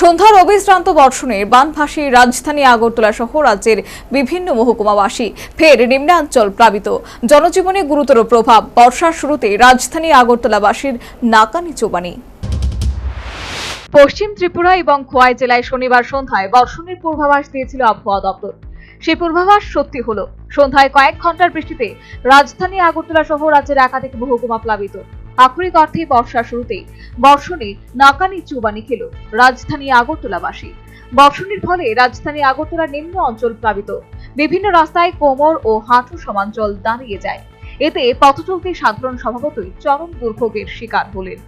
সন্ধ্যার অবিশ্রান্ত বর্ষণে বানভাসী রাজধানী আগরতলা সহ রাজ্যের বিভিন্ন মহকুমাবাসী ফের নিম্নাঞ্চল প্লাবিত। জনজীবনে গুরুতর প্রভাব। বর্ষার শুরুতে রাজধানী আগরতলাবাসীর নাকানি চোবানি। পশ্চিম ত্রিপুরা এবং খোয়াই জেলায় শনিবার সন্ধ্যায় বর্ষণের পূর্বাভাস দিয়েছিল আবহাওয়া দপ্তর। সেই পূর্বাভাস সত্যি হলো। সন্ধ্যায় কয়েক ঘন্টার বৃষ্টিতে রাজধানী আগরতলা সহ রাজ্যের একাধিক মহকুমা প্লাবিত। আক্ষরিক অর্থে বর্ষার শুরুতেই বর্ষণে নাকানি চুবানি খেল রাজধানী আগরতলাবাসী। বর্ষণের ফলে রাজধানী আগরতলার নিম্ন অঞ্চল প্লাবিত। বিভিন্ন রাস্তায় কোমর ও হাঁটু সমান জল দাঁড়িয়ে যায়। এতে পথচলতি সাধারণ স্বভাবতই চরম দুর্ভোগের শিকার হলেন।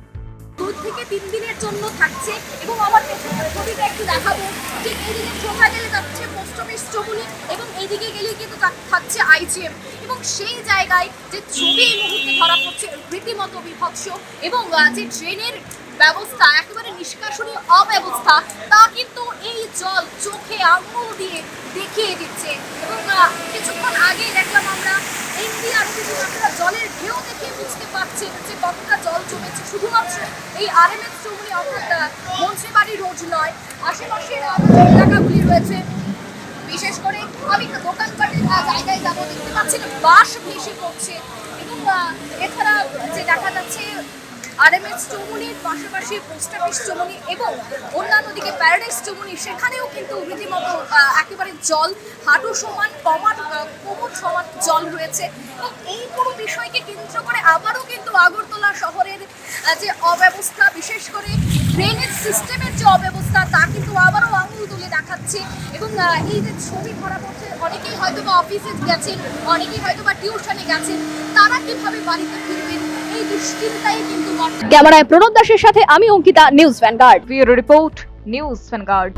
2 থেকে 3 দিনের জন্য থাকছে এবং আমার পেছনের ছবিটা একটু দেখাবো। ঠিক এইদিকে চোখা গেলে যাচ্ছে পোস্ট অফিস চমুনি এবং এইদিকে গেলে কিন্তু থাকছে আইজিএম এবং সেই জায়গায় যে ছবি এই মুহূর্তে ধরা পড়ছে রীতিমতো বিভৎস এবং যে ট্রেনের ব্যবস্থা একেবারে নিষ্কাশনী অব্যবস্থা তা কিন্তু এই জল চোখে আঙুল দিয়ে দেখিয়ে দিচ্ছে এবং কিছুক্ষণ আগেই দেখলাম আমরা আপনারা জলের ঢেউ দেখে বুঝতে পারছেন যে কতটা জল জমেছে। শুধুমাত্র এই আরএমএস চৌমুহনী অর্থাৎ মন্ত্রীবাড়ি রোড নয়, আশেপাশের এলাকাগুলি রয়েছে। বিশেষ করে আমি একটা দোকানপাটের জায়গায় যাবো, দেখতে পাচ্ছি বাস ভেসে পড়ছে এবং এছাড়া যে দেখা যাচ্ছে আরএমএস চৌমুহনীর পাশাপাশি পোস্ট অফিস চৌমুহনী এবং অন্যান্য দিকে প্যারাডাইস চৌমুহনী, সেখানেও কিন্তু রীতিমতো একেবারে জল হাঁটু সমান কোমর সমান জল রয়েছে এবং এই পুরো বিষয়কে কেন্দ্র করে আবারও কিন্তু আগরতলা শহরের যে অব্যবস্থা, বিশেষ করে ড্রেনেজ সিস্টেমের যে অব্যবস্থা তা কিন্তু আবারও আঙুল তুলে দেখাচ্ছে এবং এই যে ছবি ধরা পড়ছে, অনেকেই হয়তো বা অফিসে গেছেন, অনেকেই হয়তো বা টিউশনে গেছেন, তারা কিভাবে বাড়িতে ফিরবেন এই দুশ্চিন্তায় কিন্তু। ক্যামেরায় প্রণব দাসের সাথে আমি Ankita, news vanguard. Bureau report, news vanguard.